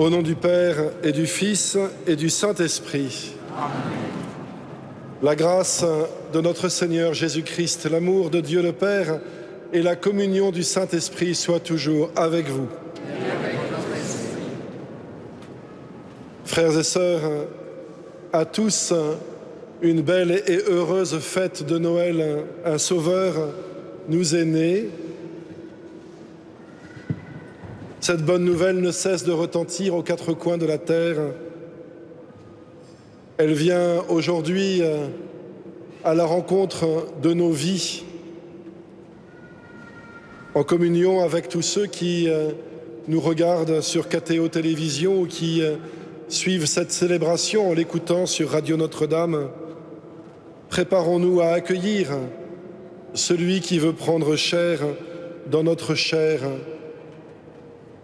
Au nom du Père et du Fils et du Saint-Esprit. La grâce de notre Seigneur Jésus-Christ, l'amour de Dieu le Père et la communion du Saint-Esprit soient toujours avec vous. Frères et sœurs, à tous, une belle et heureuse fête de Noël. Un Sauveur nous est né. Cette bonne nouvelle ne cesse de retentir aux quatre coins de la terre. Elle vient aujourd'hui à la rencontre de nos vies, en communion avec tous ceux qui nous regardent sur KTO Télévision ou qui suivent cette célébration en l'écoutant sur Radio Notre-Dame. Préparons-nous à accueillir celui qui veut prendre chair dans notre chair,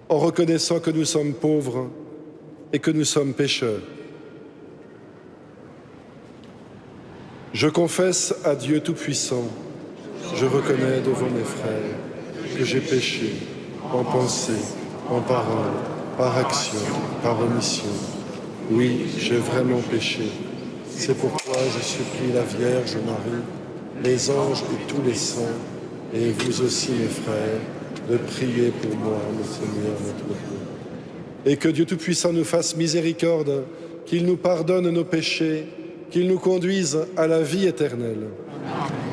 en reconnaissant que nous sommes pauvres et que nous sommes pécheurs. Je confesse à Dieu Tout-Puissant, je reconnais devant mes frères que j'ai péché en pensée, en parole, par action, par omission. Oui, j'ai vraiment péché. C'est pourquoi je supplie la Vierge Marie, les anges et tous les saints, et vous aussi mes frères, de prier pour moi, le Seigneur notre Dieu. Et que Dieu Tout-Puissant nous fasse miséricorde, qu'il nous pardonne nos péchés, qu'il nous conduise à la vie éternelle. Amen.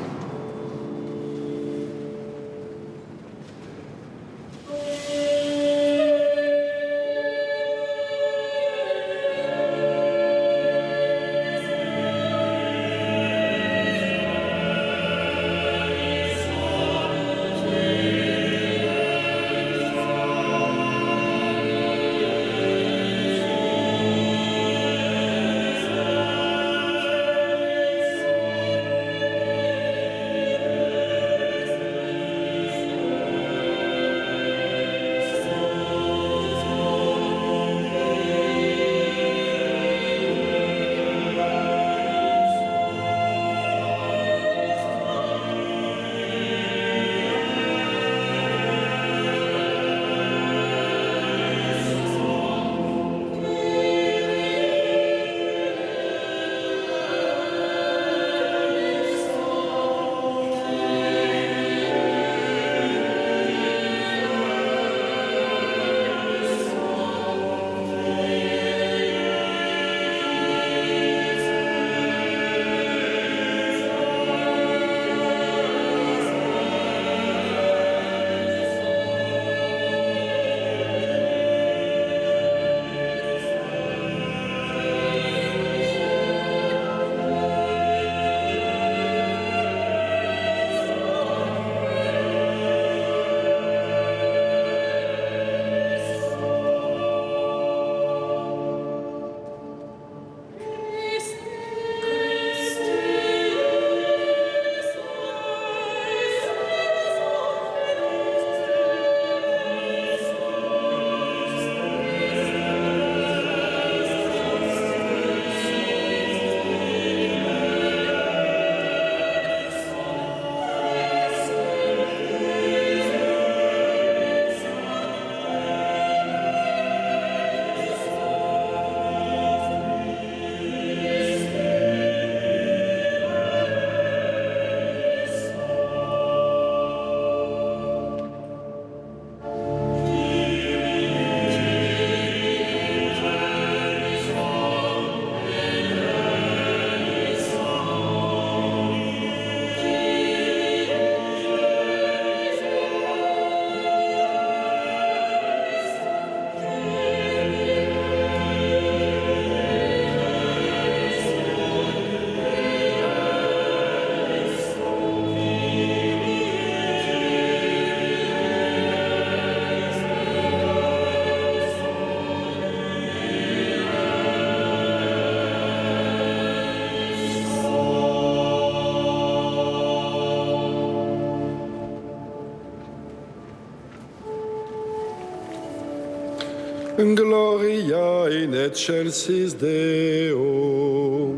Gloria in excelsis Deo.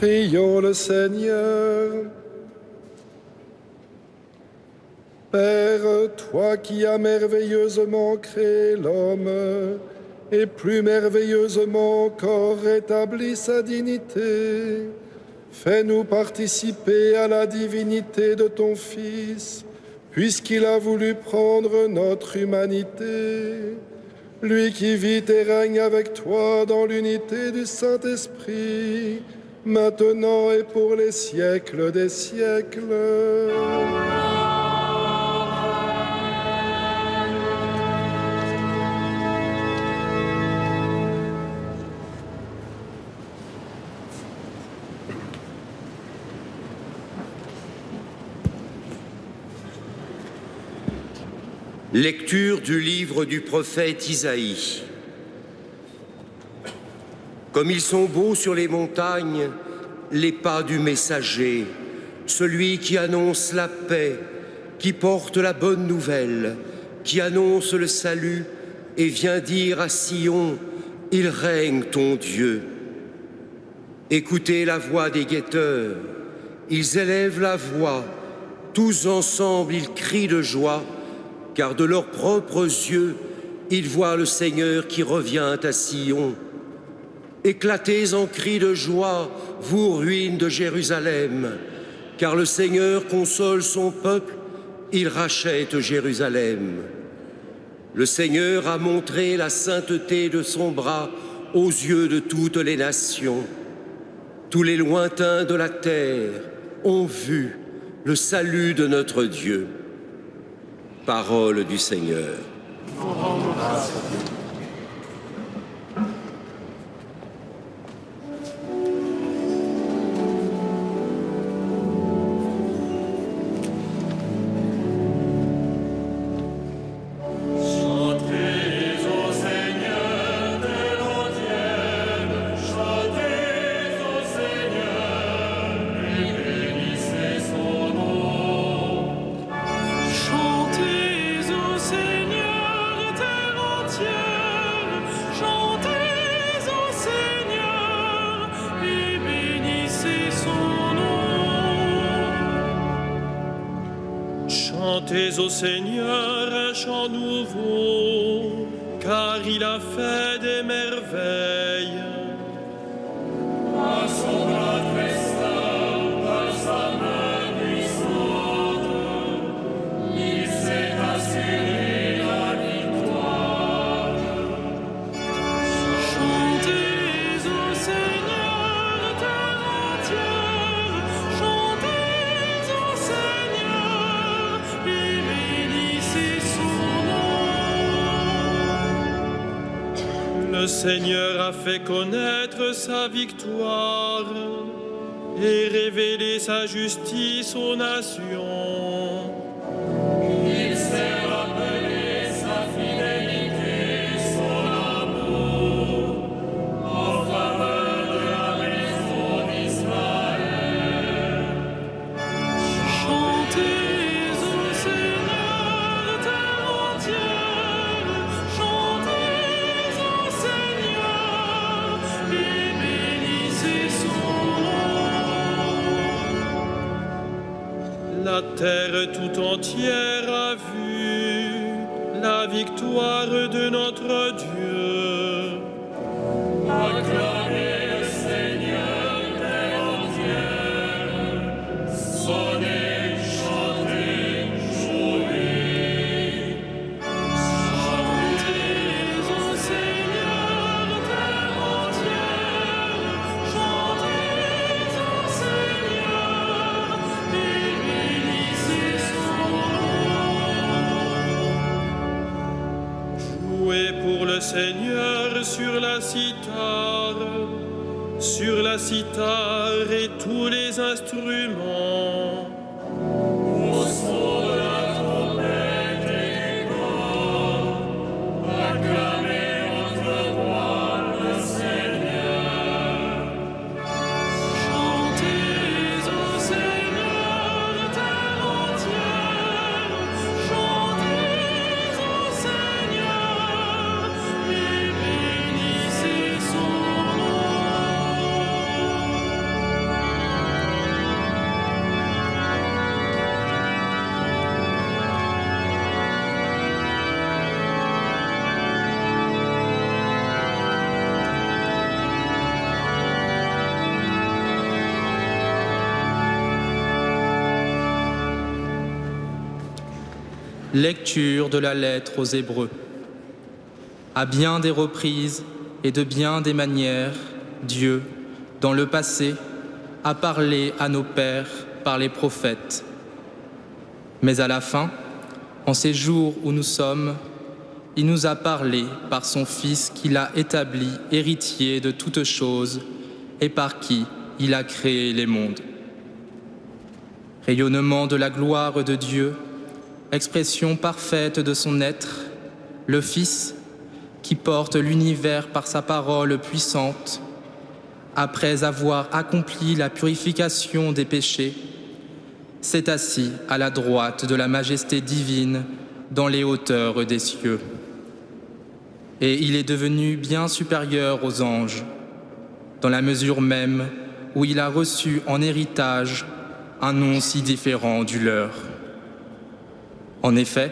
Prions le Seigneur. Père, toi qui as merveilleusement créé l'homme et plus merveilleusement encore rétabli sa dignité, fais-nous participer à la divinité de ton Fils, puisqu'il a voulu prendre notre humanité. Lui qui vit et règne avec toi dans l'unité du Saint-Esprit, maintenant et pour les siècles des siècles. Lecture du livre du prophète Isaïe. Comme ils sont beaux sur les montagnes, les pas du messager, celui qui annonce la paix, qui porte la bonne nouvelle, qui annonce le salut et vient dire à Sion, « Il règne ton Dieu ». Écoutez la voix des guetteurs, ils élèvent la voix, tous ensemble ils crient de joie, car de leurs propres yeux, ils voient le Seigneur qui revient à Sion. Éclatez en cris de joie, vous ruines de Jérusalem, car le Seigneur console son peuple, il rachète Jérusalem. Le Seigneur a montré la sainteté de son bras aux yeux de toutes les nations. Tous les lointains de la terre ont vu le salut de notre Dieu. Parole du Seigneur. Chantez au Seigneur un chant nouveau, car il a fait des merveilles. À son bras destin, par sa main puissante, il s'est assuré la victoire. Chantez au Seigneur, terre entière, chantez au Seigneur, et bénissez son nom. Le Seigneur a fait connaître sa victoire et révélé sa justice aux nations. Il s'est rappelé sa fidélité, son amour, en faveur de la maison d'Israël. Chantez au Seigneur, terre entière, chantez au Seigneur, et bénissez son nom. La terre tout entière a vu la victoire de notre Dieu. Acclamez le Seigneur, terre entière, sonnez, chantez, jouez. Chantez au Seigneur, terre entière, chantez au Seigneur, et bénissez son nom. Jouez pour le Seigneur sur la cithare et tous les instruments. Au son de la trompette et du cor, acclamez votre roi, le Seigneur. Chantez au Seigneur, terre entière, chantez au Seigneur, et bénissez son nom. Lecture de la lettre aux Hébreux. À bien des reprises et de bien des manières, Dieu, dans le passé, a parlé à nos pères par les prophètes. Mais à la fin, en ces jours où nous sommes, il nous a parlé par son Fils qu'il a établi héritier de toutes choses et par qui il a créé les mondes. Rayonnement de la gloire de Dieu, expression parfaite de son être, le Fils, qui porte l'univers par sa parole puissante, après avoir accompli la purification des péchés, s'est assis à la droite de la majesté divine dans les hauteurs des cieux. Et il est devenu bien supérieur aux anges, dans la mesure même où il a reçu en héritage un nom si différent du leur. En effet,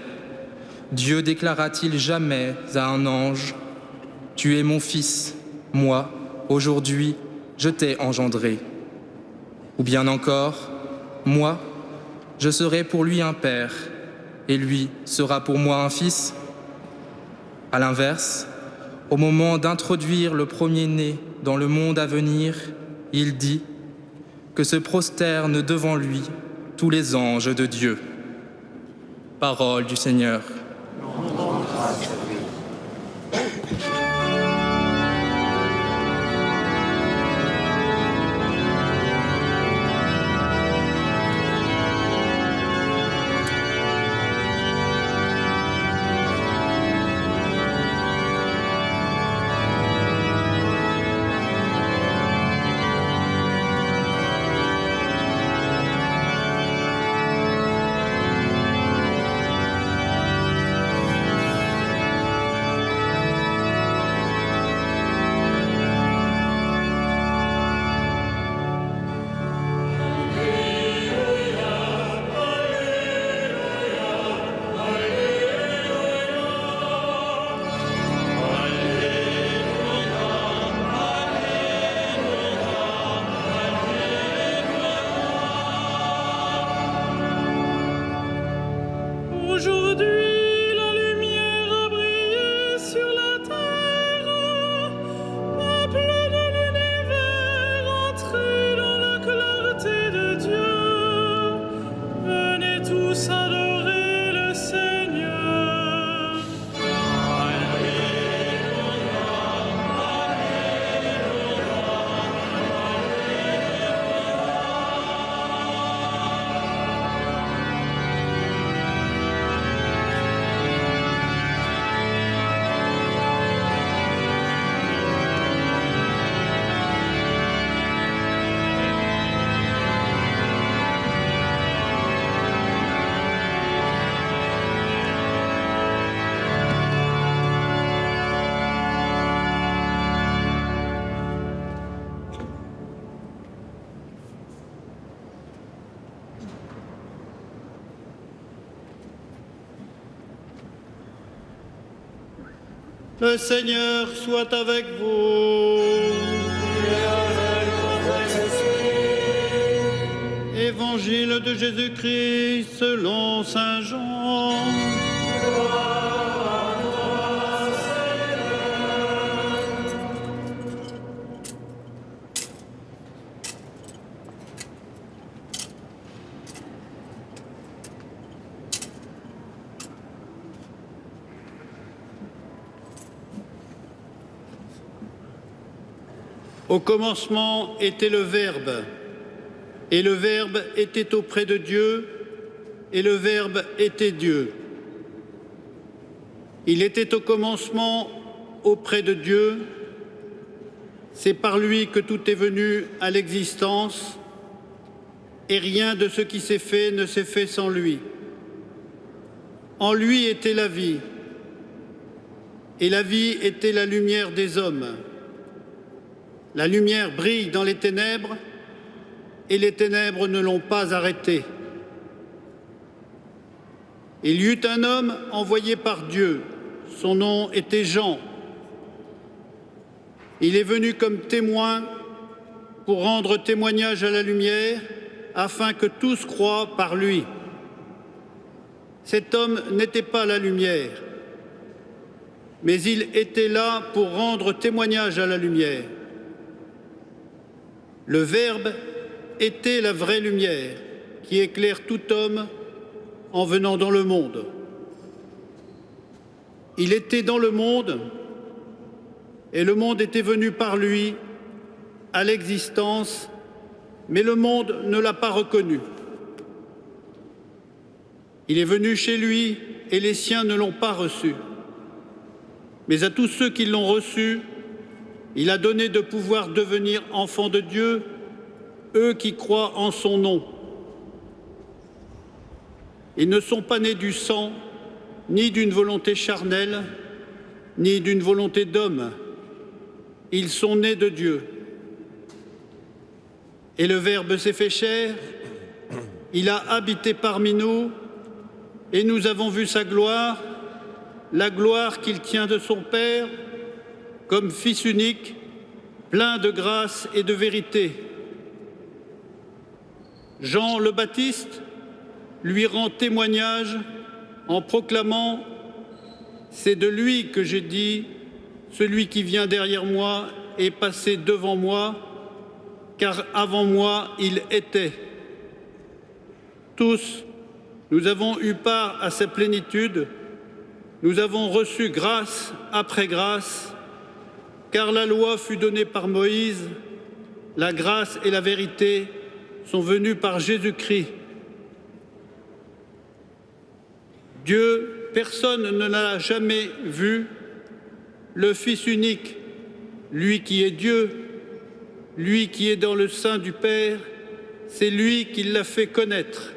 Dieu déclara-t-il jamais à un ange « Tu es mon fils, moi, aujourd'hui, je t'ai engendré » ou bien encore « Moi, je serai pour lui un père, et lui sera pour moi un fils » À l'inverse, au moment d'introduire le premier-né dans le monde à venir, il dit que se prosternent devant lui tous les anges de Dieu. Parole du Seigneur. Le Seigneur soit avec vous. Et avec votre esprit. Évangile de Jésus-Christ selon saint Jean. Gloire à toi, Seigneur. Au commencement était le Verbe, et le Verbe était auprès de Dieu, et le Verbe était Dieu. Il était au commencement auprès de Dieu, c'est par lui que tout est venu à l'existence, et rien de ce qui s'est fait ne s'est fait sans lui. En lui était la vie, et la vie était la lumière des hommes. La lumière brille dans les ténèbres, et les ténèbres ne l'ont pas arrêtée. Il y eut un homme envoyé par Dieu, son nom était Jean. Il est venu comme témoin pour rendre témoignage à la lumière, afin que tous croient par lui. Cet homme n'était pas la lumière, mais il était là pour rendre témoignage à la lumière. Le Verbe était la vraie lumière qui éclaire tout homme en venant dans le monde. Il était dans le monde et le monde était venu par lui à l'existence, mais le monde ne l'a pas reconnu. Il est venu chez lui et les siens ne l'ont pas reçu. Mais à tous ceux qui l'ont reçu, il a donné de pouvoir devenir enfants de Dieu, eux qui croient en son nom. Ils ne sont pas nés du sang, ni d'une volonté charnelle, ni d'une volonté d'homme. Ils sont nés de Dieu. Et le Verbe s'est fait chair, il a habité parmi nous, et nous avons vu sa gloire, la gloire qu'il tient de son Père, comme Fils unique, plein de grâce et de vérité. Jean le Baptiste lui rend témoignage en proclamant « C'est de lui que j'ai dit, celui qui vient derrière moi est passé devant moi, car avant moi il était. » Tous, nous avons eu part à sa plénitude, nous avons reçu grâce après grâce, car la loi fut donnée par Moïse, la grâce et la vérité sont venues par Jésus-Christ. Dieu, personne ne l'a jamais vu, le Fils unique, lui qui est Dieu, lui qui est dans le sein du Père, c'est lui qui l'a fait connaître.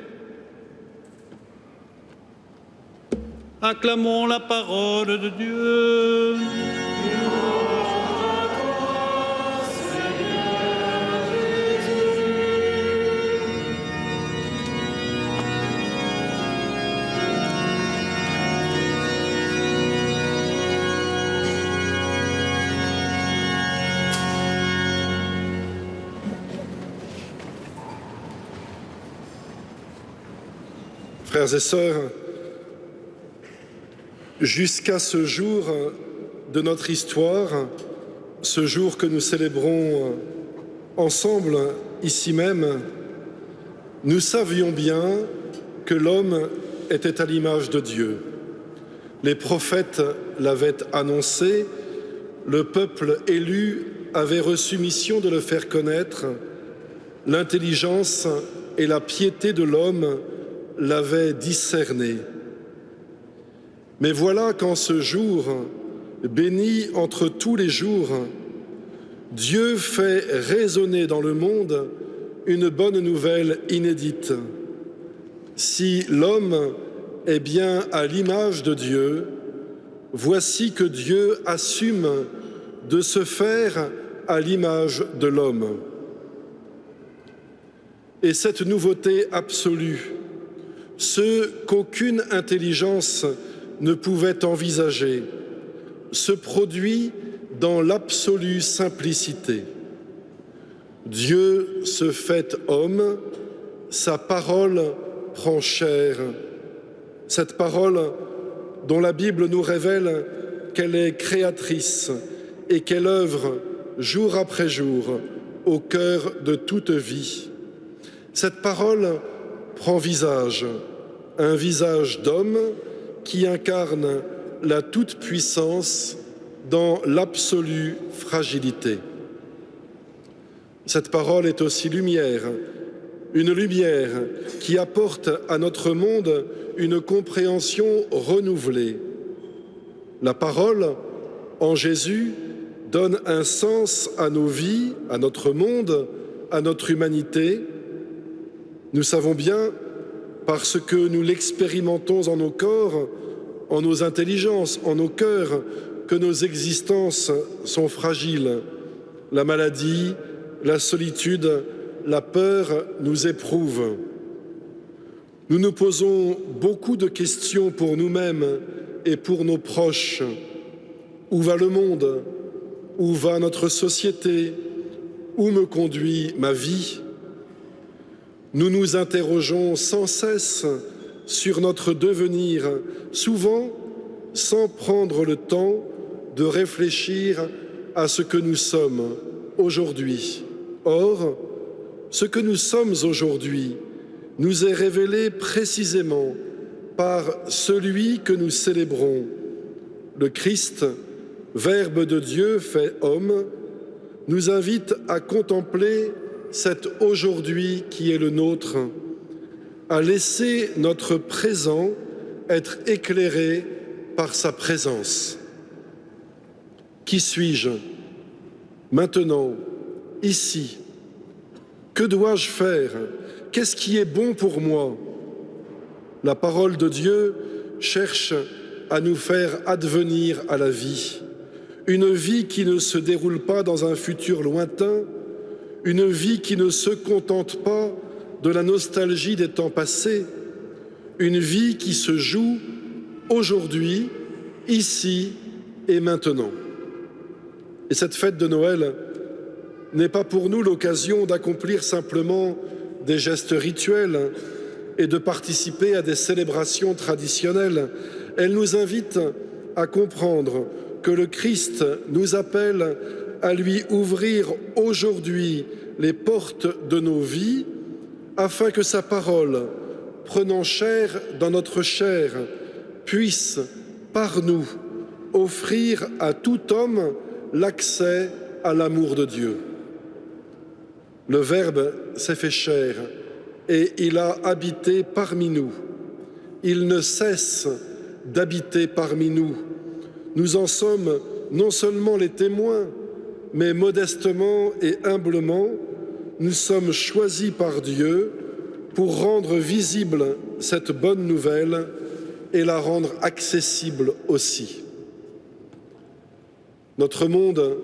Acclamons la parole de Dieu. Frères et sœurs, jusqu'à ce jour de notre histoire, ce jour que nous célébrons ensemble ici même, nous savions bien que l'homme était à l'image de Dieu. Les prophètes l'avaient annoncé, le peuple élu avait reçu mission de le faire connaître, l'intelligence et la piété de l'homme l'avaient discerné. Mais voilà qu'en ce jour, béni entre tous les jours, Dieu fait résonner dans le monde une bonne nouvelle inédite. Si l'homme est bien à l'image de Dieu, voici que Dieu assume de se faire à l'image de l'homme. Et cette nouveauté absolue, ce qu'aucune intelligence ne pouvait envisager, se produit dans l'absolue simplicité. Dieu se fait homme, sa parole prend chair. Cette parole dont la Bible nous révèle qu'elle est créatrice et qu'elle œuvre jour après jour au cœur de toute vie. Cette parole prend visage, un visage d'homme qui incarne la toute-puissance dans l'absolue fragilité. Cette parole est aussi lumière, une lumière qui apporte à notre monde une compréhension renouvelée. La parole, en Jésus, donne un sens à nos vies, à notre monde, à notre humanité. Nous savons bien, parce que nous l'expérimentons en nos corps, en nos intelligences, en nos cœurs, que nos existences sont fragiles. La maladie, la solitude, la peur nous éprouvent. Nous nous posons beaucoup de questions pour nous-mêmes et pour nos proches. Où va le monde? Où va notre société? Où me conduit ma vie? Nous nous interrogeons sans cesse sur notre devenir, souvent sans prendre le temps de réfléchir à ce que nous sommes aujourd'hui. Or, ce que nous sommes aujourd'hui nous est révélé précisément par celui que nous célébrons, le Christ, Verbe de Dieu fait homme, nous invite à contempler cet aujourd'hui qui est le nôtre, à laisser notre présent être éclairé par sa présence. Qui suis-je maintenant, ici? Que dois-je faire? Qu'est-ce qui est bon pour moi? La parole de Dieu cherche à nous faire advenir à la vie. Une vie qui ne se déroule pas dans un futur lointain, une vie qui ne se contente pas de la nostalgie des temps passés, une vie qui se joue aujourd'hui, ici et maintenant. Et cette fête de Noël n'est pas pour nous l'occasion d'accomplir simplement des gestes rituels et de participer à des célébrations traditionnelles. Elle nous invite à comprendre que le Christ nous appelle à lui ouvrir aujourd'hui les portes de nos vies afin que sa parole, prenant chair dans notre chair, puisse, par nous, offrir à tout homme l'accès à l'amour de Dieu. Le Verbe s'est fait chair et il a habité parmi nous. Il ne cesse d'habiter parmi nous. Nous en sommes non seulement les témoins, mais modestement et humblement, nous sommes choisis par Dieu pour rendre visible cette bonne nouvelle et la rendre accessible aussi. Notre monde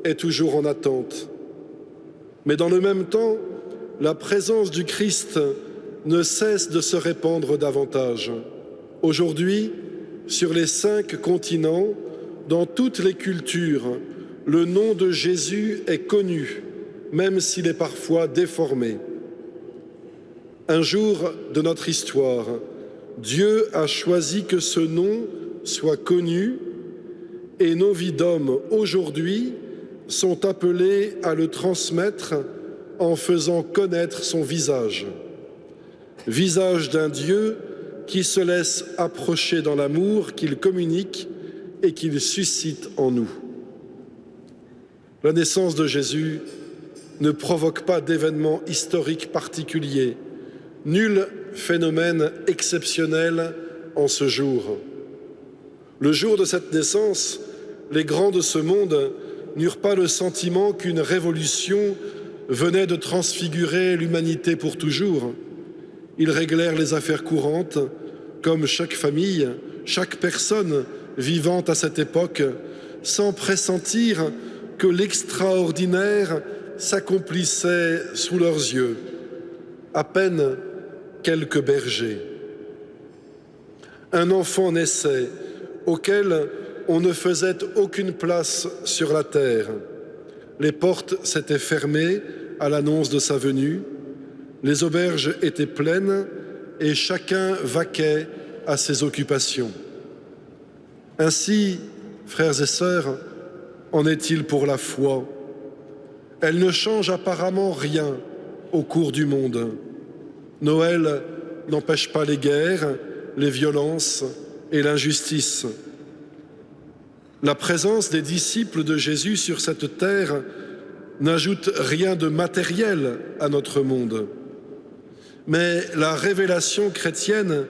est toujours en attente, mais dans le même temps, la présence du Christ ne cesse de se répandre davantage. Aujourd'hui, sur les 5 continents, dans toutes les cultures, le nom de Jésus est connu, même s'il est parfois déformé. Un jour de notre histoire, Dieu a choisi que ce nom soit connu et nos vies d'hommes aujourd'hui sont appelées à le transmettre en faisant connaître son visage. Visage d'un Dieu qui se laisse approcher dans l'amour qu'il communique et qu'il suscite en nous. La naissance de Jésus ne provoque pas d'événement historique particulier, nul phénomène exceptionnel en ce jour. Le jour de cette naissance, les grands de ce monde n'eurent pas le sentiment qu'une révolution venait de transfigurer l'humanité pour toujours. Ils réglèrent les affaires courantes, comme chaque famille, chaque personne vivant à cette époque, sans pressentir que l'extraordinaire s'accomplissait sous leurs yeux. À peine quelques bergers. Un enfant naissait auquel on ne faisait aucune place sur la terre. Les portes s'étaient fermées à l'annonce de sa venue. Les auberges étaient pleines et chacun vaquait à ses occupations. Ainsi, frères et sœurs, en est-il pour la foi. Elle ne change apparemment rien au cours du monde. Noël n'empêche pas les guerres, les violences et l'injustice. La présence des disciples de Jésus sur cette terre n'ajoute rien de matériel à notre monde. Mais la révélation chrétienne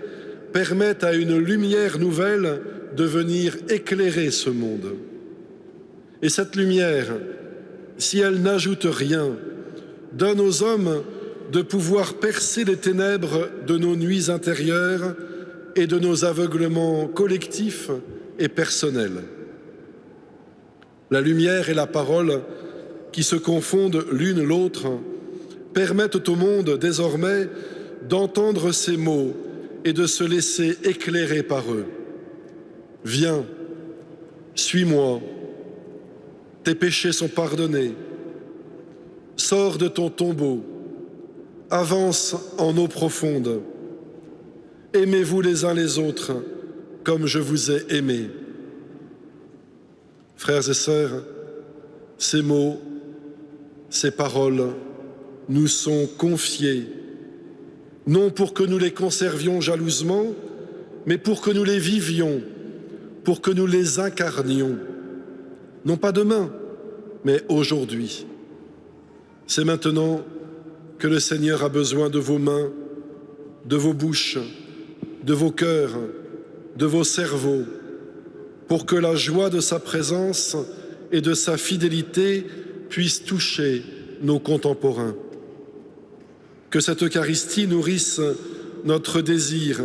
permet à une lumière nouvelle de venir éclairer ce monde. Et cette lumière, si elle n'ajoute rien, donne aux hommes de pouvoir percer les ténèbres de nos nuits intérieures et de nos aveuglements collectifs et personnels. La lumière et la parole, qui se confondent l'une l'autre, permettent au monde désormais d'entendre ces mots et de se laisser éclairer par eux. Viens, suis-moi, tes péchés sont pardonnés, sors de ton tombeau, avance en eau profonde. Aimez-vous les uns les autres comme je vous ai aimés. Frères et sœurs, ces mots, ces paroles nous sont confiés, non pour que nous les conservions jalousement, mais pour que nous les vivions, pour que nous les incarnions, non pas demain, mais aujourd'hui. C'est maintenant que le Seigneur a besoin de vos mains, de vos bouches, de vos cœurs, de vos cerveaux, pour que la joie de sa présence et de sa fidélité puisse toucher nos contemporains. Que cette Eucharistie nourrisse notre désir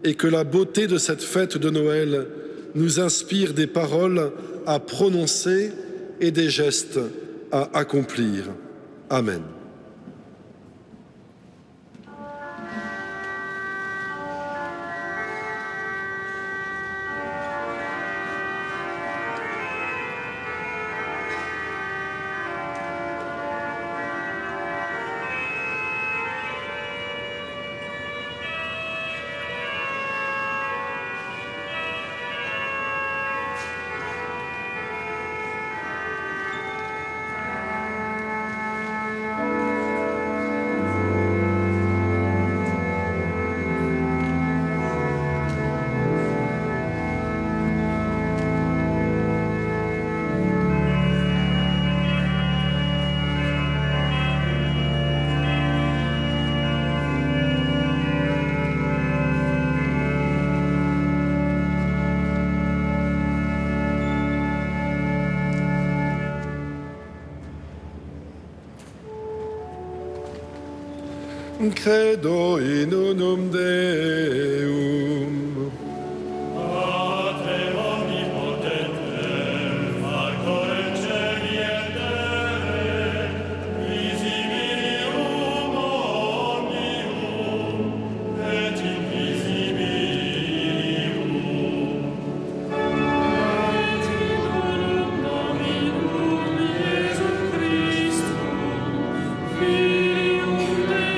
et que la beauté de cette fête de Noël nous inspire des paroles à prononcer et des gestes à accomplir. Amen. Credo in unum Deum. Pater omnipotentem, factor celi et terrae, visibilium omnium et invisibilium. Et in unum Dominum Iesum Christum, Filium Dei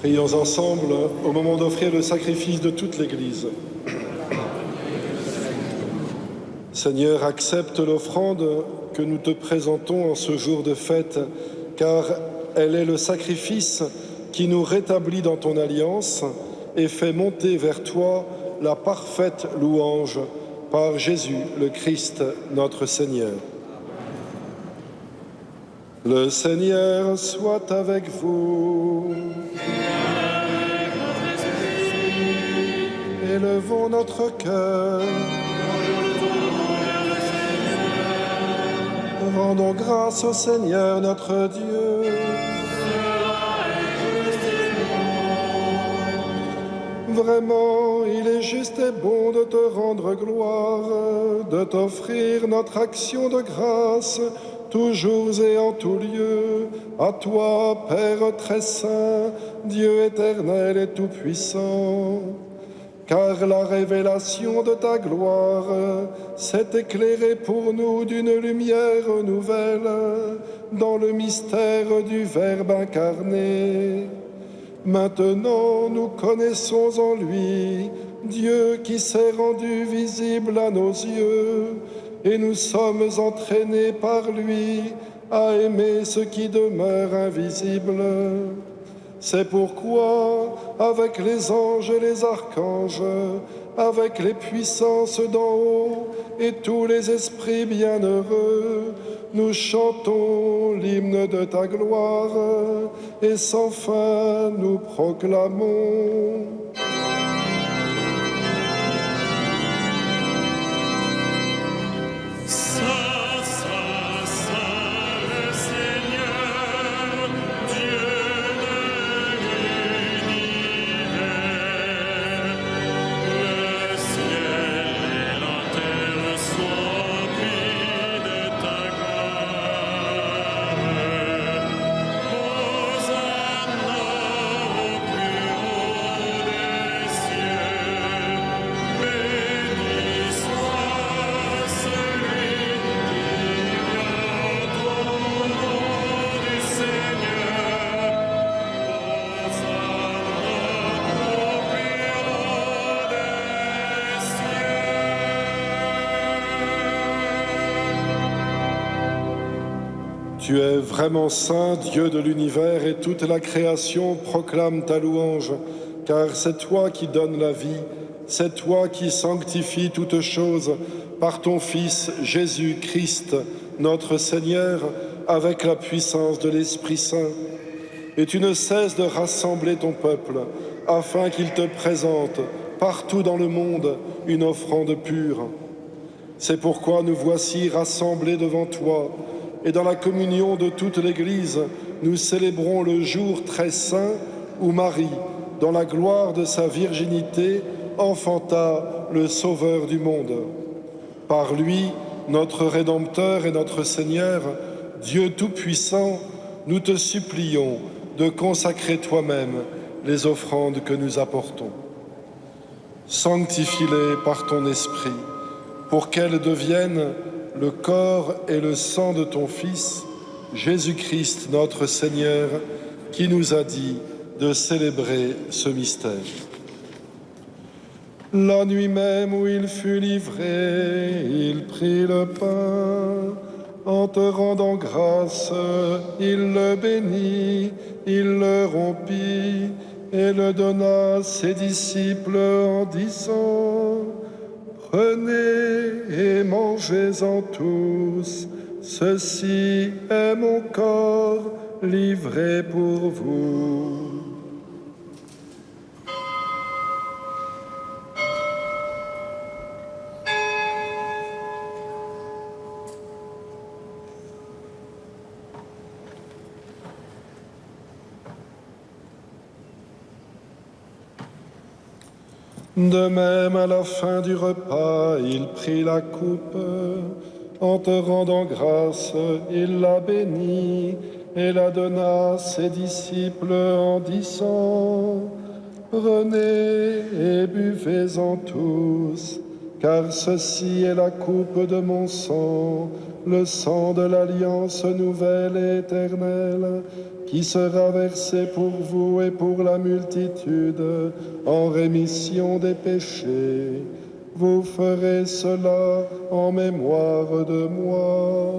Prions ensemble au moment d'offrir le sacrifice de toute l'Église. Seigneur, accepte l'offrande que nous te présentons en ce jour de fête, car elle est le sacrifice qui nous rétablit dans ton alliance et fait monter vers toi la parfaite louange par Jésus, le Christ, notre Seigneur. Le Seigneur soit avec vous. Élevons notre cœur. Rendons grâce au Seigneur notre Dieu. Vraiment, il est juste et bon de te rendre gloire, de t'offrir notre action de grâce, toujours et en tout lieu, à toi, Père très saint, Dieu éternel et tout-puissant. Car la révélation de ta gloire s'est éclairée pour nous d'une lumière nouvelle dans le mystère du Verbe incarné. Maintenant, nous connaissons en lui Dieu qui s'est rendu visible à nos yeux, et nous sommes entraînés par lui à aimer ce qui demeure invisible. C'est pourquoi, avec les anges et les archanges, avec les puissances d'en haut et tous les esprits bienheureux, nous chantons l'hymne de ta gloire et sans fin nous proclamons. Tu es vraiment saint, Dieu de l'univers, et toute la création proclame ta louange, car c'est toi qui donnes la vie, c'est toi qui sanctifies toutes choses par ton Fils Jésus-Christ, notre Seigneur, avec la puissance de l'Esprit Saint. Et tu ne cesses de rassembler ton peuple, afin qu'il te présente partout dans le monde une offrande pure. C'est pourquoi nous voici rassemblés devant toi, et dans la communion de toute l'Église, nous célébrons le jour très saint où Marie, dans la gloire de sa virginité, enfanta le Sauveur du monde. Par lui, notre Rédempteur et notre Seigneur, Dieu Tout-Puissant, nous te supplions de consacrer toi-même les offrandes que nous apportons. Sanctifie-les par ton Esprit, pour qu'elles deviennent le corps et le sang de ton Fils, Jésus-Christ notre Seigneur, qui nous a dit de célébrer ce mystère. La nuit même où il fut livré, il prit le pain. En te rendant grâce, il le bénit, il le rompit et le donna à ses disciples en disant: Prenez et mangez-en tous, ceci est mon corps livré pour vous. De même, à la fin du repas, il prit la coupe. En te rendant grâce, il la bénit et la donna à ses disciples en disant: Prenez et buvez-en tous, car ceci est la coupe de mon sang, le sang de l'alliance nouvelle et éternelle, qui sera versé pour vous et pour la multitude en rémission des péchés. Vous ferez cela en mémoire de moi.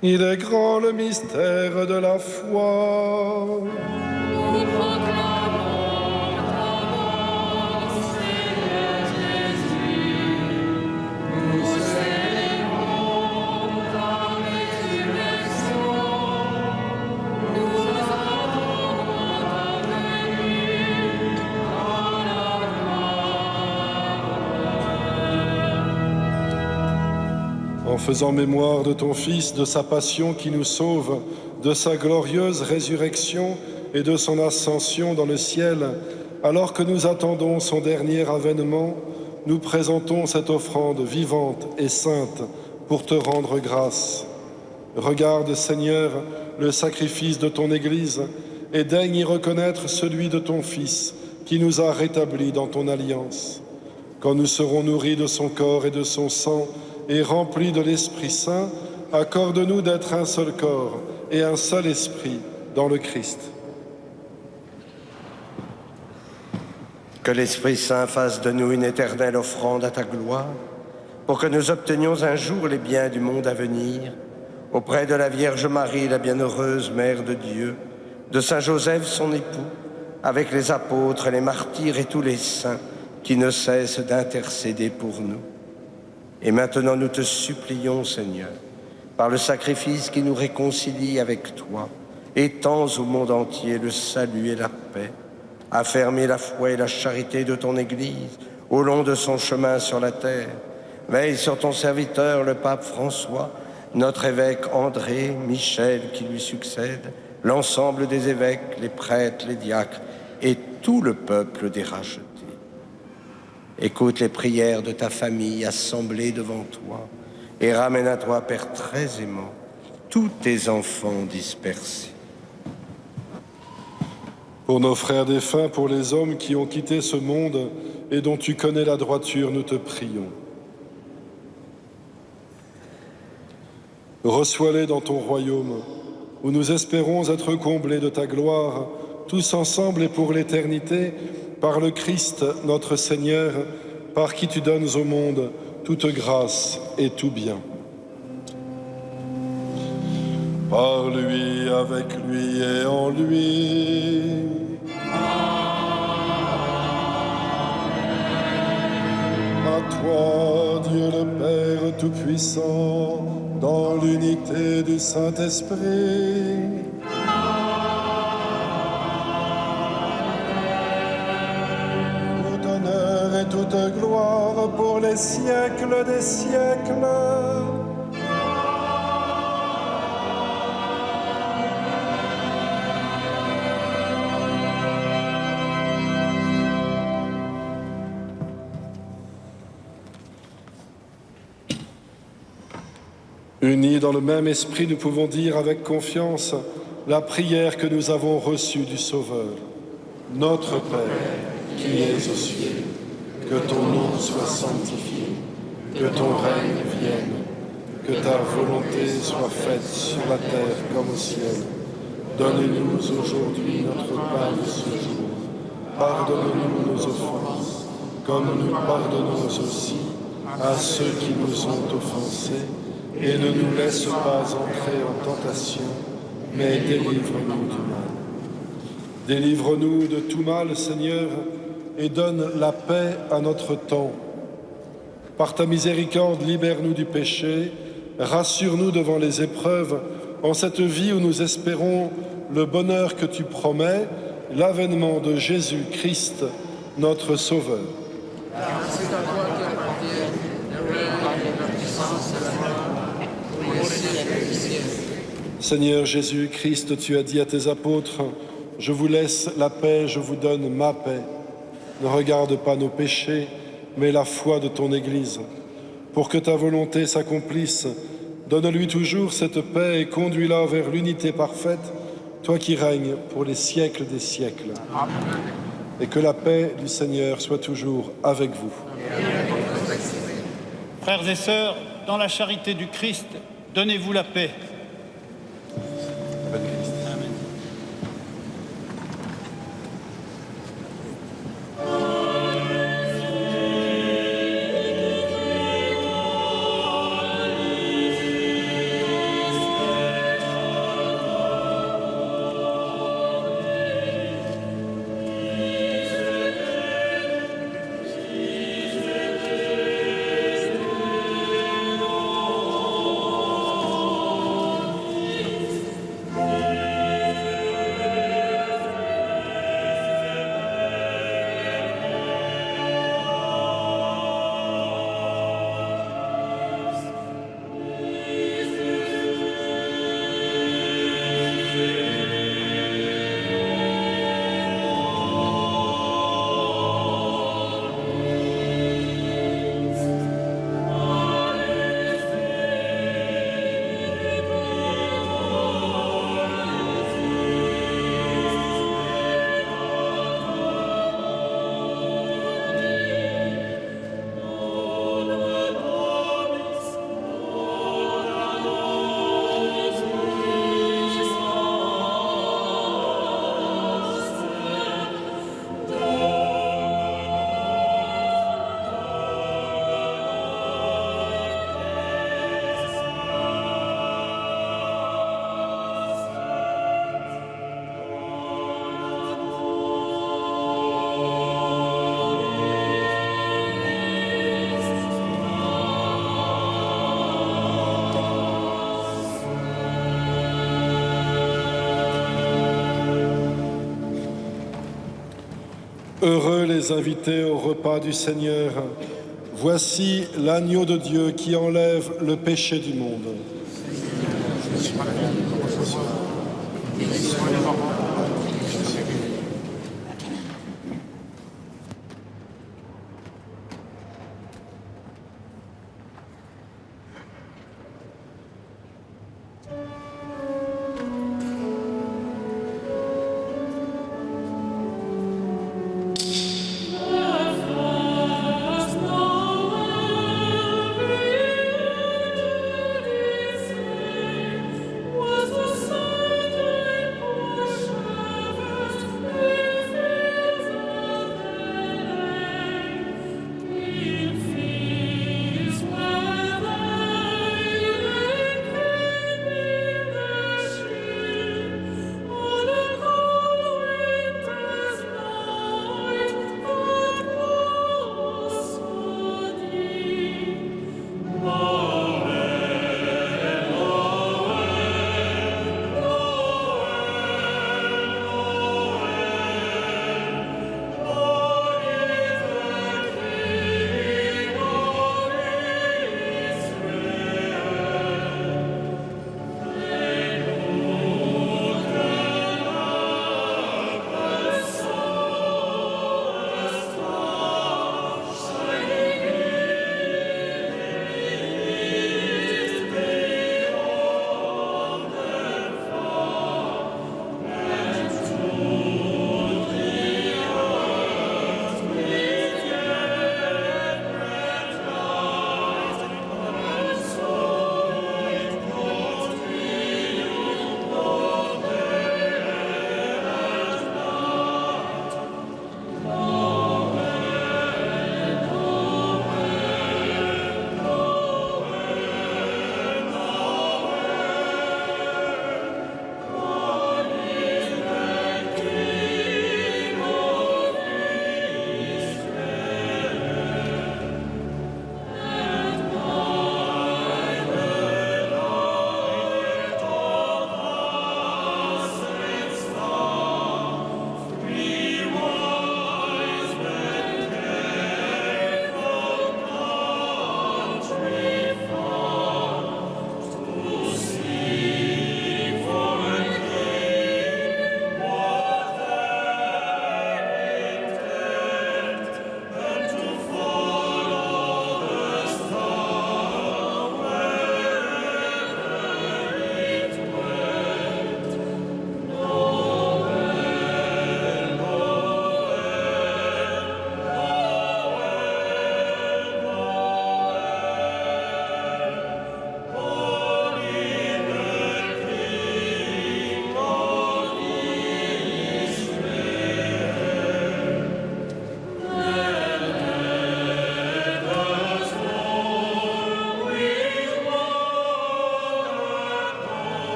Il est grand le mystère de la foi. Nous proclamons ta mort, Seigneur Jésus. Nous célébrons ta résurrection. Nous attendons ta venue dans la gloire. En faisant mémoire de ton Fils, de sa passion qui nous sauve, de sa glorieuse résurrection et de son ascension dans le ciel, alors que nous attendons son dernier avènement, nous présentons cette offrande vivante et sainte pour te rendre grâce. Regarde, Seigneur, le sacrifice de ton Église et daigne y reconnaître celui de ton Fils qui nous a rétablis dans ton alliance. Quand nous serons nourris de son corps et de son sang et remplis de l'Esprit Saint, accorde-nous d'être un seul corps et un seul esprit dans le Christ. Que l'Esprit Saint fasse de nous une éternelle offrande à ta gloire, pour que nous obtenions un jour les biens du monde à venir, auprès de la Vierge Marie, la bienheureuse Mère de Dieu, de Saint Joseph, son époux, avec les apôtres, les martyrs et tous les saints qui ne cessent d'intercéder pour nous. Et maintenant nous te supplions, Seigneur, par le sacrifice qui nous réconcilie avec toi, étends au monde entier le salut et la paix, affermis la foi et la charité de ton Église au long de son chemin sur la terre. Veille sur ton serviteur, le pape François, notre évêque André, Michel qui lui succède, l'ensemble des évêques, les prêtres, les diacres et tout le peuple des rachetés. Écoute les prières de ta famille assemblée devant toi et ramène à toi, Père très aimant, tous tes enfants dispersés. Pour nos frères défunts, pour les hommes qui ont quitté ce monde et dont tu connais la droiture, nous te prions. Reçois-les dans ton royaume, où nous espérons être comblés de ta gloire, tous ensemble et pour l'éternité, par le Christ, notre Seigneur, par qui tu donnes au monde toute grâce et tout bien. Par lui, avec lui et en lui. À toi, Dieu le Père Tout-Puissant, dans l'unité du Saint-Esprit, tout honneur et toute gloire pour les siècles des siècles. Unis dans le même esprit, nous pouvons dire avec confiance la prière que nous avons reçue du Sauveur. Notre Père, qui es aux cieux, que ton nom soit sanctifié, que ton règne vienne, que ta volonté soit faite sur la terre comme au ciel. Donne-nous aujourd'hui notre pain de ce jour. Pardonne-nous nos offenses, comme nous pardonnons aussi à ceux qui nous ont offensés. Et ne nous laisse pas entrer en tentation, mais délivre-nous du mal. Délivre-nous de tout mal, Seigneur, et donne la paix à notre temps. Par ta miséricorde, libère-nous du péché, rassure-nous devant les épreuves, en cette vie où nous espérons le bonheur que tu promets, l'avènement de Jésus-Christ, notre Sauveur. C'est à toi qui appartient le règne, la puissance et la gloire. Seigneur Jésus-Christ, tu as dit à tes apôtres, « Je vous laisse la paix, je vous donne ma paix. Ne regarde pas nos péchés, mais la foi de ton Église. Pour que ta volonté s'accomplisse, donne-lui toujours cette paix et conduis-la vers l'unité parfaite, toi qui règnes pour les siècles des siècles. Et que la paix du Seigneur soit toujours avec vous. Frères et sœurs, dans la charité du Christ, donnez-vous la paix. Amen. Heureux les invités au repas du Seigneur. Voici l'agneau de Dieu qui enlève le péché du monde. Was the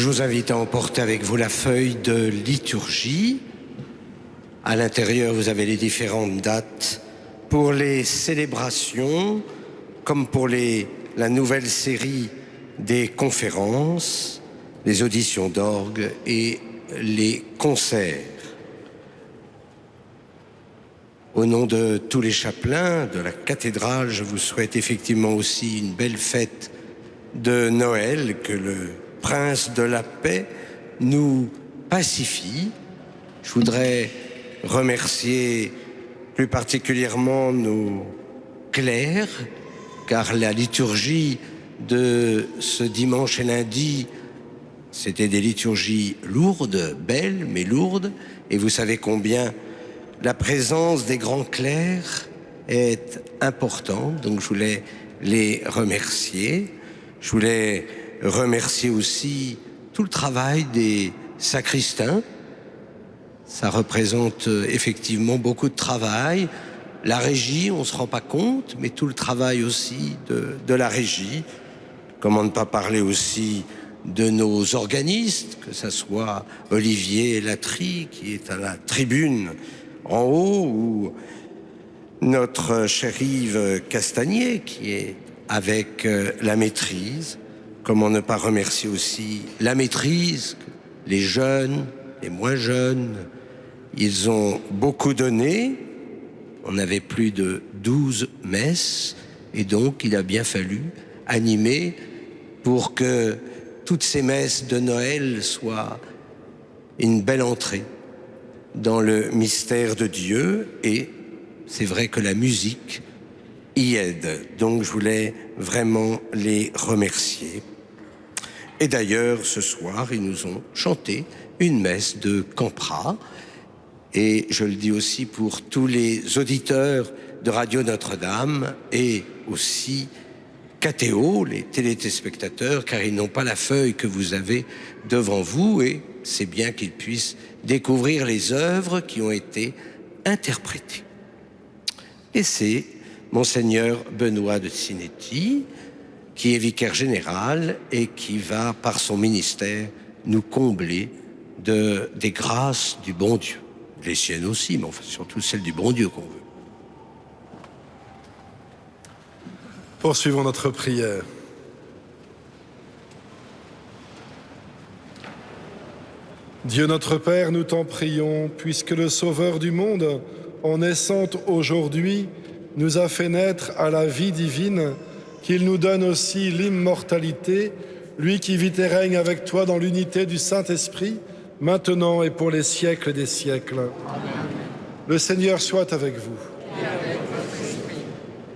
Je vous invite à emporter avec vous la feuille de liturgie. À l'intérieur, vous avez les différentes dates pour les célébrations, comme pour la nouvelle série des conférences, les auditions d'orgue et les concerts. Au nom de tous les chapelains de la cathédrale, je vous souhaite effectivement aussi une belle fête de Noël, que le Prince de la paix nous pacifie. Je voudrais remercier plus particulièrement nos clercs, car la liturgie de ce dimanche et lundi, c'était des liturgies lourdes, belles, mais lourdes, et vous savez combien la présence des grands clercs est importante, donc je voulais les remercier. Je voulais remercier aussi tout le travail des sacristains. Ça représente effectivement beaucoup de travail. La régie, on ne se rend pas compte, mais tout le travail aussi de la régie. Comment ne pas parler aussi de nos organistes, que ce soit Olivier Latry, qui est à la tribune en haut, ou notre cher Yves Castagnier, qui est avec la maîtrise. Comment ne pas remercier aussi la maîtrise, les jeunes, les moins jeunes. Ils ont beaucoup donné. On avait plus de 12 messes, et donc il a bien fallu animer pour que toutes ces messes de Noël soient une belle entrée dans le mystère de Dieu, et c'est vrai que la musique y aide. Donc je voulais vraiment les remercier. Et d'ailleurs, ce soir, ils nous ont chanté une messe de Campra. Et je le dis aussi pour tous les auditeurs de Radio Notre-Dame et aussi KTO, les téléspectateurs, car ils n'ont pas la feuille que vous avez devant vous, et c'est bien qu'ils puissent découvrir les œuvres qui ont été interprétées. Et c'est Monseigneur Benoît de Sinetti, qui est vicaire général et qui va, par son ministère, nous combler des grâces du bon Dieu. Les siennes aussi, mais enfin, surtout celles du bon Dieu qu'on veut. Poursuivons notre prière. Dieu notre Père, nous t'en prions, puisque le Sauveur du monde, en naissant aujourd'hui, nous a fait naître à la vie divine, qu'il nous donne aussi l'immortalité, lui qui vit et règne avec toi dans l'unité du Saint-Esprit, maintenant et pour les siècles des siècles. Amen. Le Seigneur soit avec vous. Et avec votre esprit.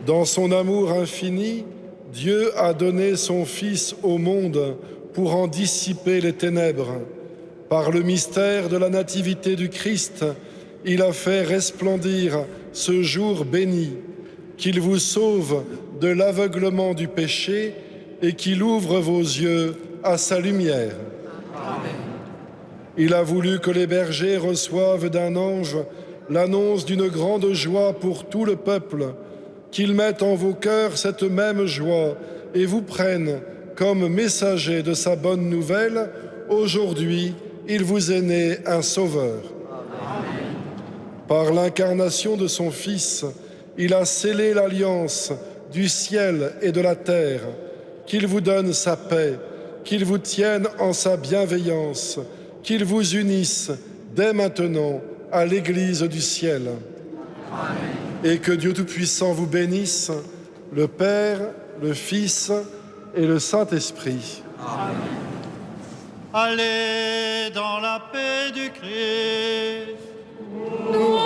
Dans son amour infini, Dieu a donné son Fils au monde pour en dissiper les ténèbres. Par le mystère de la nativité du Christ, il a fait resplendir ce jour béni, qu'il vous sauve de l'aveuglement du péché et qu'il ouvre vos yeux à sa lumière. Amen. Il a voulu que les bergers reçoivent d'un ange l'annonce d'une grande joie pour tout le peuple, qu'ils mettent en vos cœurs cette même joie et vous prennent comme messager de sa bonne nouvelle. Aujourd'hui, il vous est né un Sauveur. Amen. Par l'incarnation de son Fils, il a scellé l'alliance du ciel et de la terre, qu'il vous donne sa paix, qu'il vous tienne en sa bienveillance, qu'il vous unisse dès maintenant à l'Église du ciel. Amen. Et que Dieu Tout-Puissant vous bénisse, le Père, le Fils et le Saint-Esprit. Amen. Allez dans la paix du Christ. Nous